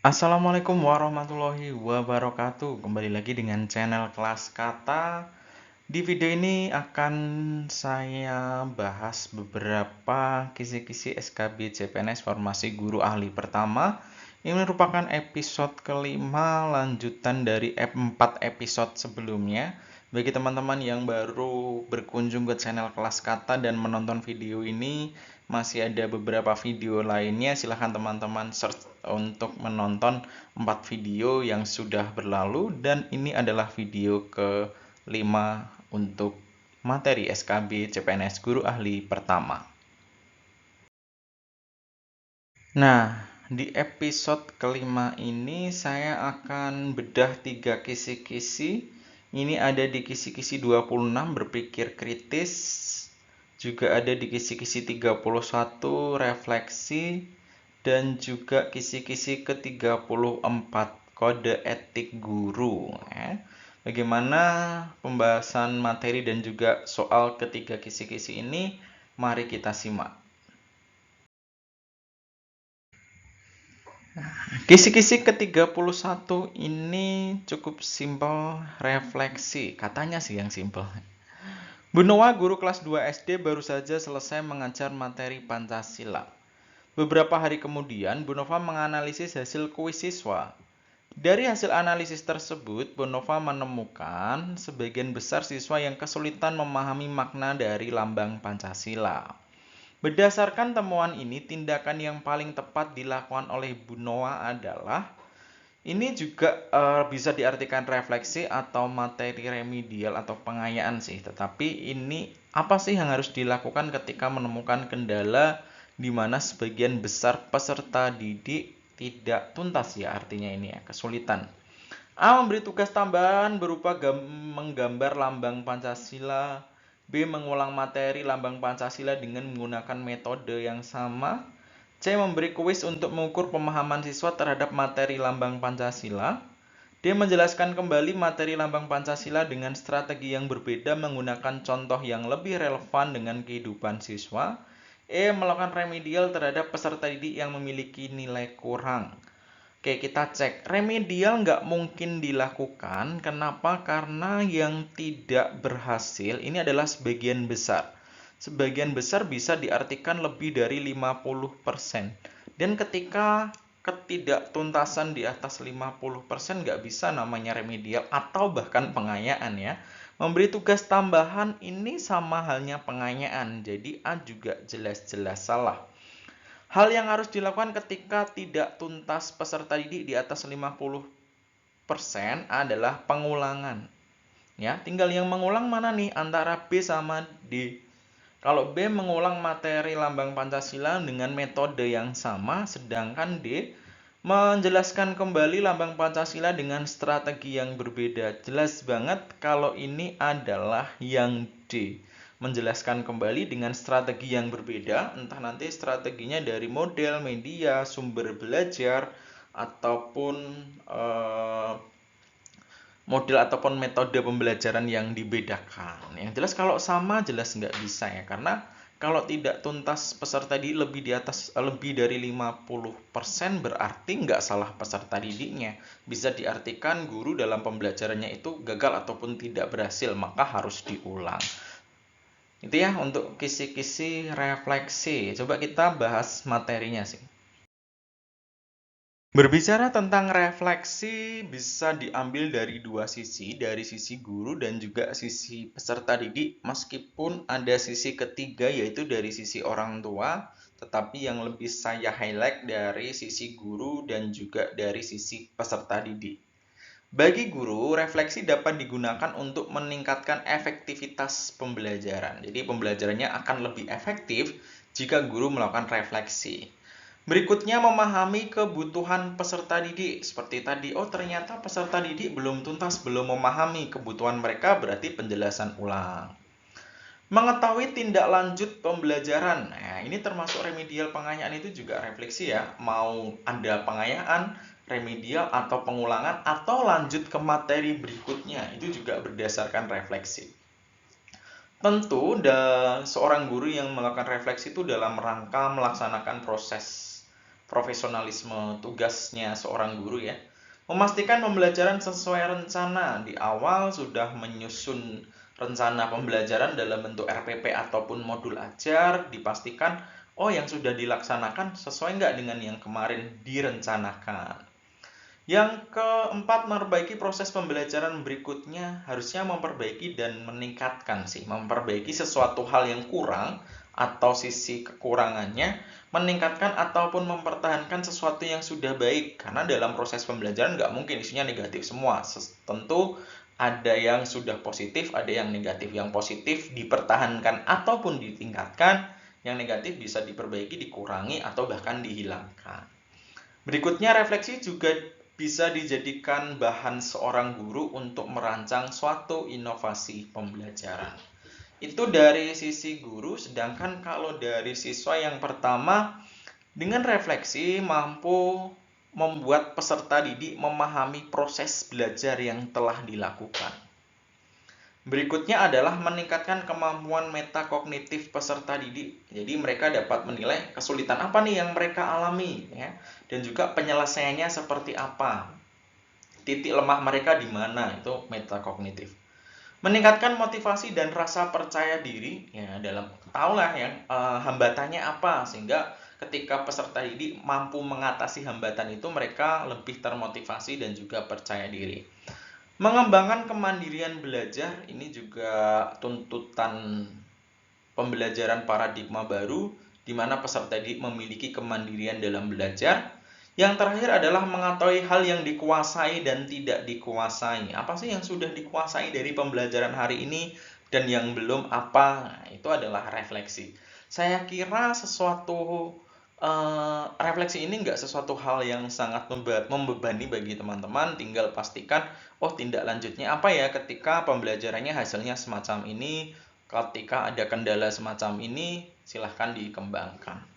Assalamualaikum warahmatullahi wabarakatuh. Kembali lagi dengan channel Kelas Kata. Di video ini akan saya bahas beberapa kisi-kisi SKB CPNS Formasi Guru Ahli Pertama. Ini merupakan episode kelima lanjutan dari 4 episode sebelumnya. Bagi teman-teman yang baru berkunjung ke channel Kelas Kata dan menonton video ini, masih ada beberapa video lainnya. Silahkan teman-teman search untuk menonton 4 video yang sudah berlalu. Dan ini adalah video ke-5 untuk materi SKB CPNS Guru Ahli Pertama. Nah, di episode kelima ini saya akan bedah 3 kisi-kisi. Ini ada di kisi-kisi 26 berpikir kritis, juga ada di kisi-kisi 31 refleksi, dan juga kisi-kisi ke-34 kode etik guru. Bagaimana pembahasan materi dan juga soal ketiga kisi-kisi ini? Mari kita simak. Kisi-kisi ke-31 ini cukup simpel, refleksi. Katanya sih yang simpel. Bu Noah, guru kelas 2 SD, baru saja selesai mengajar materi Pancasila. Beberapa hari kemudian, Bu Nova menganalisis hasil kuis siswa. Dari hasil analisis tersebut, Bu Nova menemukan sebagian besar siswa yang kesulitan memahami makna dari lambang Pancasila. Berdasarkan temuan ini, tindakan yang paling tepat dilakukan oleh Bu Noah adalah ini juga bisa diartikan refleksi atau materi remedial atau pengayaan sih. Tetapi ini apa sih yang harus dilakukan ketika menemukan kendala di mana sebagian besar peserta didik tidak tuntas ya, artinya ini ya, kesulitan. A. Memberi tugas tambahan berupa menggambar lambang Pancasila. B. Mengulang materi lambang Pancasila dengan menggunakan metode yang sama. C. Memberi kuis untuk mengukur pemahaman siswa terhadap materi lambang Pancasila. D. Menjelaskan kembali materi lambang Pancasila dengan strategi yang berbeda menggunakan contoh yang lebih relevan dengan kehidupan siswa. E. Melakukan remedial terhadap peserta didik yang memiliki nilai kurang. Oke, kita cek. Remedial nggak mungkin dilakukan. Kenapa? Karena yang tidak berhasil ini adalah sebagian besar. Sebagian besar bisa diartikan lebih dari 50%. Dan ketika ketidaktuntasan di atas 50% nggak bisa namanya remedial atau bahkan pengayaan ya. Memberi tugas tambahan ini sama halnya pengayaan. Jadi A juga jelas-jelas salah. Hal yang harus dilakukan ketika tidak tuntas peserta didik di atas 50% adalah pengulangan. Ya, tinggal yang mengulang mana nih antara B sama D. Kalau B mengulang materi lambang Pancasila dengan metode yang sama, sedangkan D menjelaskan kembali lambang Pancasila dengan strategi yang berbeda. Jelas banget kalau ini adalah yang D. Menjelaskan kembali dengan strategi yang berbeda, entah nanti strateginya dari model, media, sumber belajar, ataupun model ataupun metode pembelajaran yang dibedakan. Yang jelas kalau sama jelas nggak bisa ya, karena kalau tidak tuntas peserta didik lebih dari 50% berarti nggak salah peserta didiknya. Bisa diartikan guru dalam pembelajarannya itu gagal ataupun tidak berhasil, maka harus diulang. Itu ya untuk kisi-kisi refleksi. Coba kita bahas materinya sih. Berbicara tentang refleksi bisa diambil dari dua sisi, dari sisi guru dan juga sisi peserta didik, meskipun ada sisi ketiga yaitu dari sisi orang tua, tetapi yang lebih saya highlight dari sisi guru dan juga dari sisi peserta didik. Bagi guru, refleksi dapat digunakan untuk meningkatkan efektivitas pembelajaran. Jadi pembelajarannya akan lebih efektif jika guru melakukan refleksi. Berikutnya, memahami kebutuhan peserta didik. Seperti tadi, oh ternyata peserta didik belum tuntas, belum memahami kebutuhan mereka, berarti penjelasan ulang. Mengetahui tindak lanjut pembelajaran. Nah, ini termasuk remedial pengayaan itu juga refleksi ya. Mau ada pengayaan, remedial atau pengulangan, atau lanjut ke materi berikutnya. Itu juga berdasarkan refleksi. Tentu, seorang guru yang melakukan refleksi itu dalam rangka melaksanakan profesionalisme tugasnya seorang guru ya. Memastikan pembelajaran sesuai rencana. Di awal sudah menyusun rencana pembelajaran dalam bentuk RPP ataupun modul ajar, dipastikan yang sudah dilaksanakan sesuai nggak dengan yang kemarin direncanakan. Yang keempat, memperbaiki proses pembelajaran berikutnya. Harusnya memperbaiki dan meningkatkan sih. Memperbaiki sesuatu hal yang kurang atau sisi kekurangannya, meningkatkan ataupun mempertahankan sesuatu yang sudah baik. Karena dalam proses pembelajaran nggak mungkin isinya negatif semua. Tentu ada yang sudah positif, ada yang negatif. Yang positif dipertahankan ataupun ditingkatkan, yang negatif bisa diperbaiki, dikurangi, atau bahkan dihilangkan. Berikutnya, refleksi juga bisa dijadikan bahan seorang guru untuk merancang suatu inovasi pembelajaran. Itu dari sisi guru, sedangkan kalau dari siswa yang pertama, dengan refleksi mampu membuat peserta didik memahami proses belajar yang telah dilakukan. Berikutnya adalah meningkatkan kemampuan metakognitif peserta didik. Jadi mereka dapat menilai kesulitan apa nih yang mereka alami ya, dan juga penyelesaiannya seperti apa. Titik lemah mereka di mana, itu metakognitif. Meningkatkan motivasi dan rasa percaya diri ya, dalam tahulah yang hambatannya apa, sehingga ketika peserta didik mampu mengatasi hambatan itu, mereka lebih termotivasi dan juga percaya diri. Mengembangkan kemandirian belajar, ini juga tuntutan pembelajaran paradigma baru, di mana peserta didik memiliki kemandirian dalam belajar. Yang terakhir adalah mengetahui hal yang dikuasai dan tidak dikuasai. Apa sih yang sudah dikuasai dari pembelajaran hari ini dan yang belum apa? Itu adalah refleksi. Saya kira sesuatu refleksi ini nggak sesuatu hal yang sangat membebani bagi teman-teman. Tinggal pastikan, tindak lanjutnya apa ya ketika pembelajarannya hasilnya semacam ini, ketika ada kendala semacam ini, silahkan dikembangkan.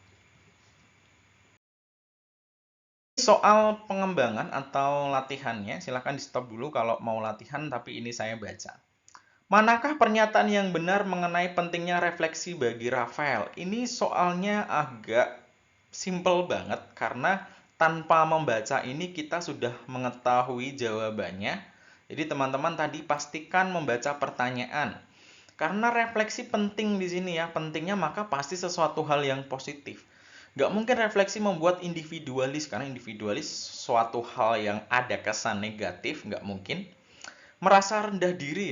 Soal pengembangan atau latihannya, silahkan di stop dulu kalau mau latihan, tapi ini saya baca. Manakah pernyataan yang benar mengenai pentingnya refleksi bagi Rafael? Ini soalnya agak simple banget, karena tanpa membaca ini kita sudah mengetahui jawabannya. Jadi teman-teman tadi pastikan membaca pertanyaan. Karena refleksi penting di sini ya, pentingnya maka pasti sesuatu hal yang positif. Nggak mungkin refleksi membuat individualis, karena individualis suatu hal yang ada kesan negatif, nggak mungkin. Merasa rendah diri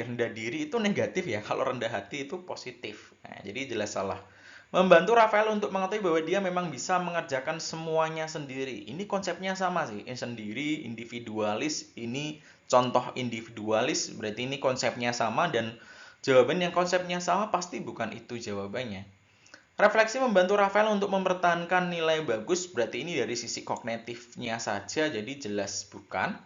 itu negatif ya, kalau rendah hati itu positif. Nah, jadi jelas salah. Membantu Rafael untuk mengetahui bahwa dia memang bisa mengerjakan semuanya sendiri. Ini konsepnya sama sih, sendiri, individualis, ini contoh individualis, berarti ini konsepnya sama, dan jawaban yang konsepnya sama pasti bukan itu jawabannya. Refleksi membantu Rafael untuk mempertahankan nilai bagus, berarti ini dari sisi kognitifnya saja, jadi jelas bukan.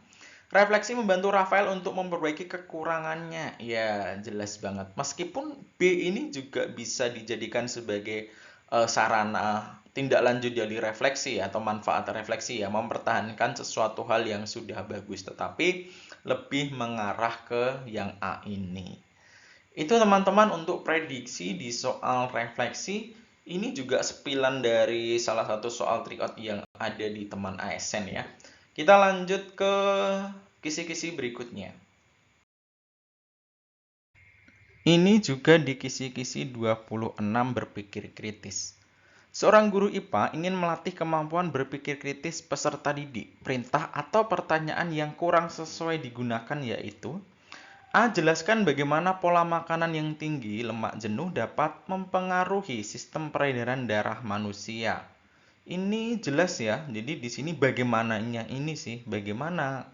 Refleksi membantu Rafael untuk memperbaiki kekurangannya. Ya, jelas banget. Meskipun B ini juga bisa dijadikan sebagai sarana tindak lanjut dari refleksi atau manfaat refleksi ya, mempertahankan sesuatu hal yang sudah bagus, tetapi lebih mengarah ke yang A ini. Itu teman-teman untuk prediksi di soal refleksi. Ini juga sepilan dari salah satu soal tryout yang ada di teman ASN ya. Kita lanjut ke kisi-kisi berikutnya. Ini juga di kisi-kisi 26 berpikir kritis. Seorang guru IPA ingin melatih kemampuan berpikir kritis peserta didik. Perintah atau pertanyaan yang kurang sesuai digunakan yaitu: A. Jelaskan bagaimana pola makanan yang tinggi lemak jenuh dapat mempengaruhi sistem peredaran darah manusia. Ini jelas ya, jadi di sini bagaimananya ini sih, bagaimana,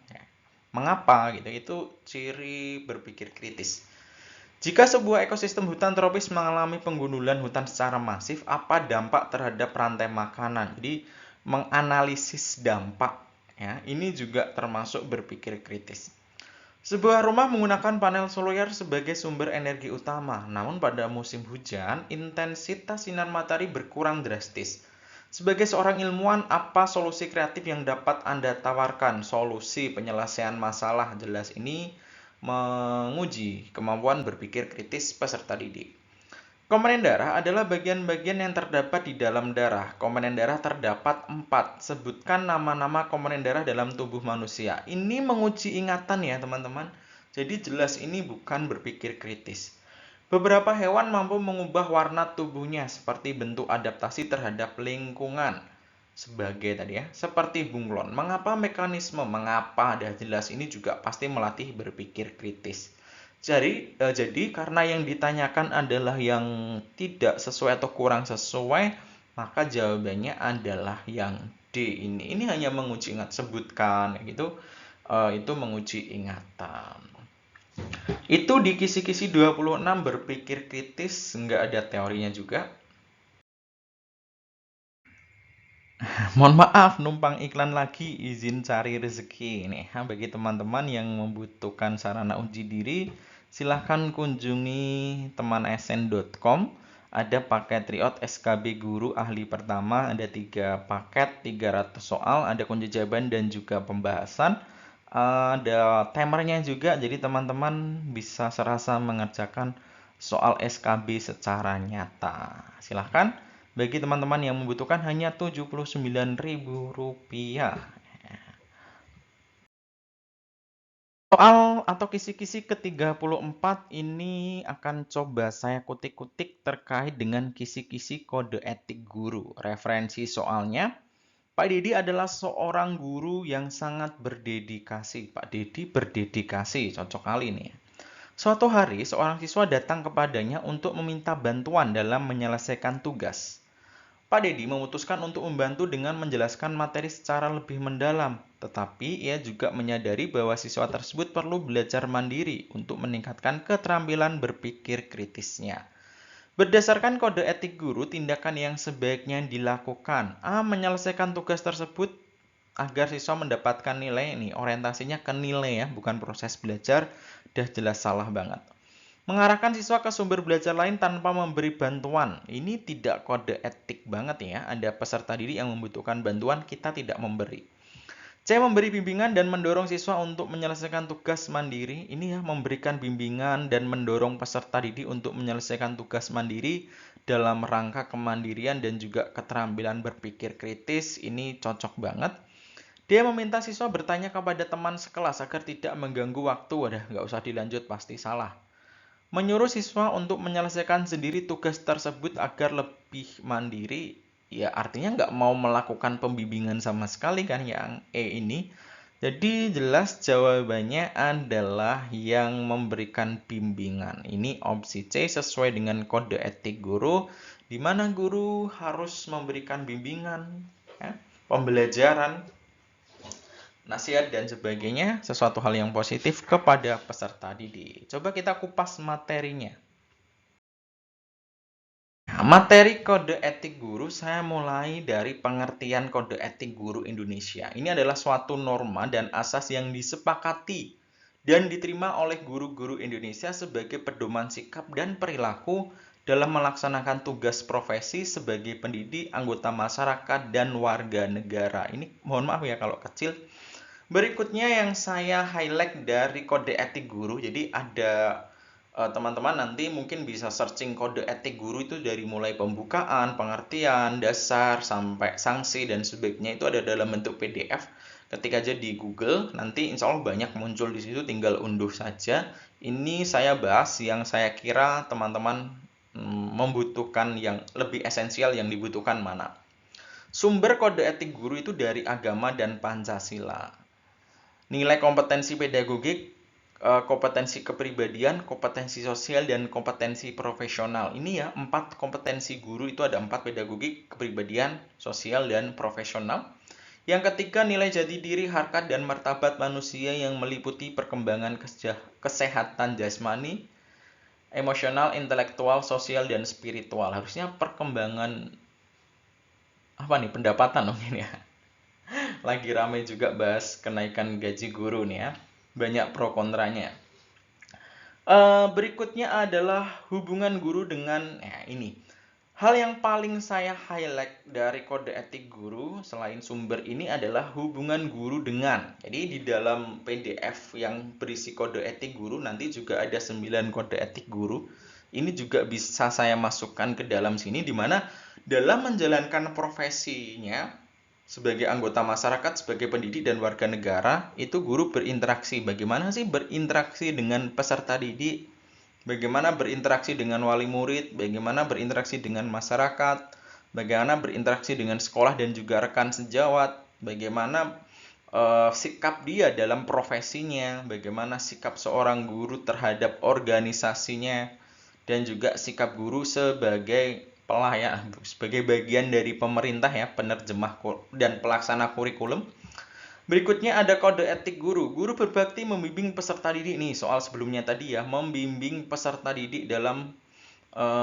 mengapa gitu, itu ciri berpikir kritis. Jika sebuah ekosistem hutan tropis mengalami penggundulan hutan secara masif, apa dampak terhadap rantai makanan? Jadi menganalisis dampak ya, ini juga termasuk berpikir kritis. Sebuah rumah menggunakan panel solar sebagai sumber energi utama, namun pada musim hujan, intensitas sinar matahari berkurang drastis. Sebagai seorang ilmuwan, apa solusi kreatif yang dapat Anda tawarkan? Solusi penyelesaian masalah jelas ini menguji kemampuan berpikir kritis peserta didik. Komponen darah adalah bagian-bagian yang terdapat di dalam darah. Komponen darah terdapat 4. Sebutkan nama-nama komponen darah dalam tubuh manusia. Ini menguji ingatan ya teman-teman. Jadi jelas ini bukan berpikir kritis. Beberapa hewan mampu mengubah warna tubuhnya seperti bentuk adaptasi terhadap lingkungan. Sebagai tadi ya, seperti bunglon. Mengapa dah jelas ini juga pasti melatih berpikir kritis. Jadi karena yang ditanyakan adalah yang tidak sesuai atau kurang sesuai, maka jawabannya adalah yang D ini. Ini hanya menguji ingatan, sebutkan gitu. Itu menguji ingatan. Itu di kisi-kisi 26 berpikir kritis, nggak ada teorinya juga. Mohon maaf, numpang iklan lagi, izin cari rezeki nih. Bagi teman-teman yang membutuhkan sarana uji diri, silahkan kunjungi temanSN.com. Ada paket Tryout SKB Guru Ahli Pertama, ada 3 paket, 300 soal, ada kunci jawaban dan juga pembahasan. Ada timernya juga, jadi teman-teman bisa serasa mengerjakan soal SKB secara nyata. Silahkan. Bagi teman-teman yang membutuhkan hanya Rp79.000. Soal atau kisi-kisi ke-34 ini akan coba saya kutik-kutik terkait dengan kisi-kisi kode etik guru. Referensi soalnya, Pak Dedi adalah seorang guru yang sangat berdedikasi. Pak Dedi berdedikasi, cocok kali nih. Suatu hari, seorang siswa datang kepadanya untuk meminta bantuan dalam menyelesaikan tugas. Pak Dedi memutuskan untuk membantu dengan menjelaskan materi secara lebih mendalam, tetapi ia juga menyadari bahwa siswa tersebut perlu belajar mandiri untuk meningkatkan keterampilan berpikir kritisnya. Berdasarkan kode etik guru, tindakan yang sebaiknya dilakukan A. Menyelesaikan tugas tersebut agar siswa mendapatkan nilai. Ini orientasinya ke nilai ya, bukan proses belajar. Dah jelas salah banget. Mengarahkan siswa ke sumber belajar lain tanpa memberi bantuan. Ini tidak kode etik banget ya. Ada peserta didik yang membutuhkan bantuan, kita tidak memberi. C. Memberi bimbingan dan mendorong siswa untuk menyelesaikan tugas mandiri. Ini ya, memberikan bimbingan dan mendorong peserta didik untuk menyelesaikan tugas mandiri dalam rangka kemandirian dan juga keterampilan berpikir kritis. Ini cocok banget. Dia meminta siswa bertanya kepada teman sekelas agar tidak mengganggu waktu. Wadah, nggak usah dilanjut, pasti salah. Menyuruh siswa untuk menyelesaikan sendiri tugas tersebut agar lebih mandiri, ya artinya nggak mau melakukan pembimbingan sama sekali kan yang E ini. Jadi jelas jawabannya adalah yang memberikan bimbingan. Ini opsi C sesuai dengan kode etik guru, di mana guru harus memberikan bimbingan, ya, pembelajaran, nasihat dan sebagainya, sesuatu hal yang positif kepada peserta didik. Coba kita kupas materinya. Nah, materi kode etik guru saya mulai dari pengertian kode etik guru Indonesia. Ini adalah suatu norma dan asas yang disepakati dan diterima oleh guru-guru Indonesia sebagai pedoman sikap dan perilaku dalam melaksanakan tugas profesi sebagai pendidik, anggota masyarakat, dan warga negara. Ini mohon maaf ya kalau kecil. Berikutnya yang saya highlight dari kode etik guru, jadi ada teman-teman nanti mungkin bisa searching kode etik guru itu dari mulai pembukaan, pengertian, dasar, sampai sanksi dan sebagainya itu ada dalam bentuk PDF. Ketik aja di Google, nanti insya Allah banyak muncul di situ, tinggal unduh saja. Ini saya bahas yang saya kira teman-teman membutuhkan yang lebih esensial yang dibutuhkan mana. Sumber kode etik guru itu dari agama dan Pancasila. Nilai kompetensi pedagogik, kompetensi kepribadian, kompetensi sosial, dan kompetensi profesional. Ini ya, 4 kompetensi guru itu ada 4: pedagogik, kepribadian, sosial, dan profesional. Yang ketiga, nilai jati diri, harkat, dan martabat manusia yang meliputi perkembangan kesehatan jasmani, emosional, intelektual, sosial, dan spiritual. Harusnya perkembangan pendapatan mungkin ya. Lagi ramai juga bahas kenaikan gaji guru nih ya. Banyak pro kontranya. Berikutnya adalah hubungan guru dengan ini. Hal yang paling saya highlight dari kode etik guru selain sumber ini adalah hubungan guru dengan. Jadi di dalam PDF yang berisi kode etik guru nanti juga ada 9 kode etik guru. Ini juga bisa saya masukkan ke dalam sini, di mana dalam menjalankan profesinya sebagai anggota masyarakat, sebagai pendidik dan warga negara, itu guru berinteraksi. Bagaimana sih berinteraksi dengan peserta didik? Bagaimana berinteraksi dengan wali murid? Bagaimana berinteraksi dengan masyarakat? Bagaimana berinteraksi dengan sekolah dan juga rekan sejawat? Bagaimana sikap dia dalam profesinya, bagaimana sikap seorang guru terhadap organisasinya, dan juga sikap guru sebagai pelayan, sebagai bagian dari pemerintah ya, penerjemah dan pelaksana kurikulum. Berikutnya ada kode etik guru. Guru berbakti membimbing peserta didik nih, soal sebelumnya tadi ya, membimbing peserta didik dalam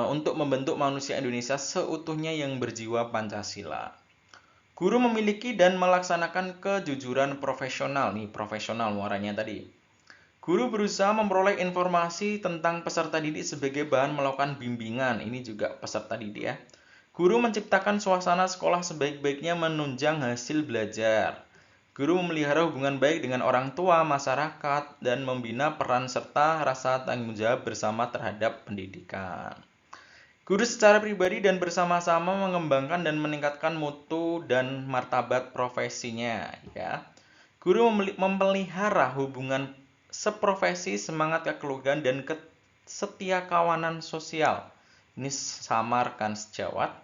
untuk membentuk manusia Indonesia seutuhnya yang berjiwa Pancasila. Guru memiliki dan melaksanakan kejujuran profesional. Nih, profesional muaranya tadi. Guru berusaha memperoleh informasi tentang peserta didik sebagai bahan melakukan bimbingan. Ini juga peserta didik ya. Guru menciptakan suasana sekolah sebaik-baiknya menunjang hasil belajar. Guru memelihara hubungan baik dengan orang tua, masyarakat, dan membina peran serta rasa tanggung jawab bersama terhadap pendidikan. Guru secara pribadi dan bersama-sama mengembangkan dan meningkatkan mutu dan martabat profesinya, ya. Guru memelihara hubungan seprofesi, semangat kekeluargaan dan setiakawanan sosial. Ini sama rekan sejawat.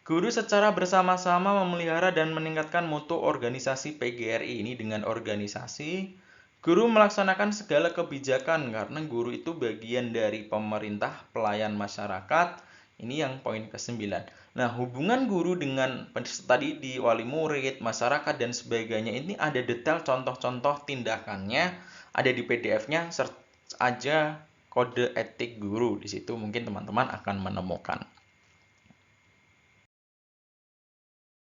Guru secara bersama-sama memelihara dan meningkatkan mutu organisasi PGRI. Ini dengan organisasi. Guru melaksanakan segala kebijakan karena guru itu bagian dari pemerintah, pelayan masyarakat. Ini yang poin ke-9. Nah, hubungan guru dengan peserta didik, wali murid, masyarakat, dan sebagainya ini ada detail contoh-contoh tindakannya, ada di PDF-nya, search aja kode etik guru. Di situ mungkin teman-teman akan menemukan.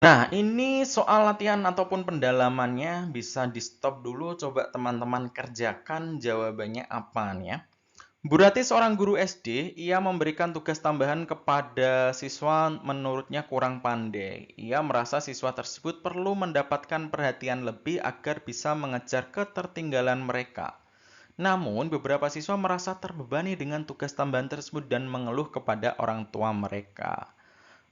Nah, ini soal latihan ataupun pendalamannya bisa di-stop dulu, coba teman-teman kerjakan jawabannya apa nih ya. Bu Rati seorang guru SD, ia memberikan tugas tambahan kepada siswa menurutnya kurang pandai. Ia merasa siswa tersebut perlu mendapatkan perhatian lebih agar bisa mengejar ketertinggalan mereka. Namun, beberapa siswa merasa terbebani dengan tugas tambahan tersebut dan mengeluh kepada orang tua mereka.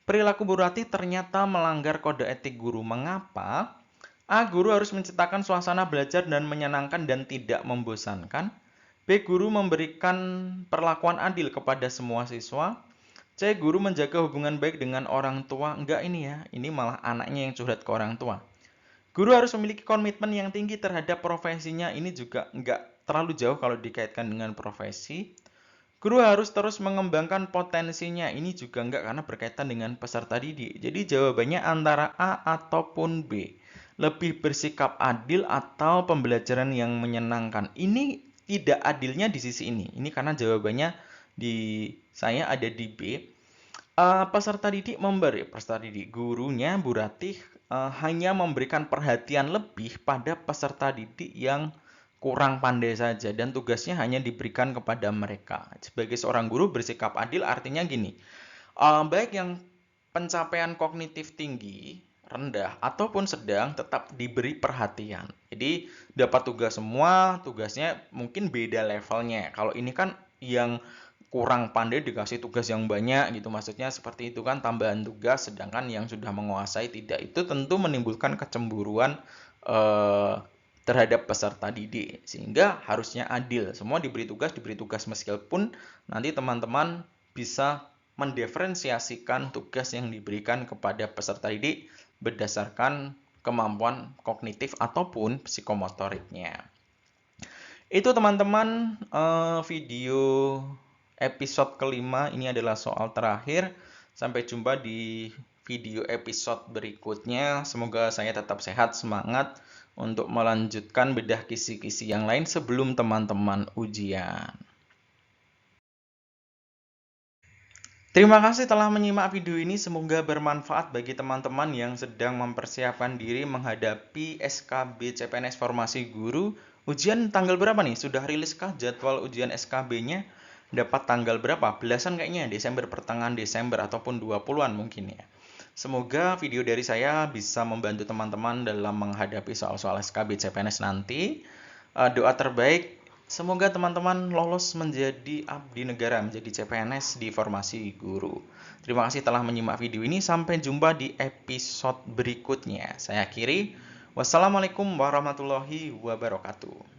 Perilaku Bu Rati ternyata melanggar kode etik guru. Mengapa? A. Guru harus menciptakan suasana belajar dan menyenangkan dan tidak membosankan. B. Guru memberikan perlakuan adil kepada semua siswa. C. Guru menjaga hubungan baik dengan orang tua. Enggak ini ya, ini malah anaknya yang curhat ke orang tua. Guru harus memiliki komitmen yang tinggi terhadap profesinya. Ini juga enggak terlalu jauh kalau dikaitkan dengan profesi. Guru harus terus mengembangkan potensinya. Ini juga enggak karena berkaitan dengan peserta didik. Jadi jawabannya antara A ataupun B. Lebih bersikap adil atau pembelajaran yang menyenangkan. Ini tidak adilnya di sisi ini. Ini karena jawabannya di saya ada di B. Peserta didik gurunya Bu Ratih hanya memberikan perhatian lebih pada peserta didik yang kurang pandai saja dan tugasnya hanya diberikan kepada mereka. Sebagai seorang guru bersikap adil artinya gini, baik yang pencapaian kognitif tinggi, rendah, ataupun sedang tetap diberi perhatian. Jadi dapat tugas semua, tugasnya mungkin beda levelnya. Kalau ini kan yang kurang pandai dikasih tugas yang banyak gitu, maksudnya seperti itu kan tambahan tugas, sedangkan yang sudah menguasai tidak, itu tentu menimbulkan kecemburuan terhadap peserta didik, sehingga harusnya adil, semua diberi tugas meskipun nanti teman-teman bisa mendiferensiasikan tugas yang diberikan kepada peserta didik berdasarkan kemampuan kognitif ataupun psikomotoriknya. Itu teman-teman video episode kelima, ini adalah soal terakhir. Sampai jumpa di video episode berikutnya. Semoga saya tetap sehat, semangat untuk melanjutkan bedah kisi-kisi yang lain sebelum teman-teman ujian. Terima kasih telah menyimak video ini, semoga bermanfaat bagi teman-teman yang sedang mempersiapkan diri menghadapi SKB CPNS Formasi Guru. Ujian tanggal berapa nih? Sudah riliskah jadwal ujian SKB-nya? Dapat tanggal berapa? Belasan kayaknya, Desember, pertengahan Desember ataupun 20-an mungkin ya. Semoga video dari saya bisa membantu teman-teman dalam menghadapi soal-soal SKB CPNS nanti. Doa terbaik Semoga teman-teman lolos menjadi abdi negara, menjadi CPNS di Formasi Guru. Terima kasih telah menyimak video ini. Sampai jumpa di episode berikutnya. Saya akhiri. Wassalamualaikum warahmatullahi wabarakatuh.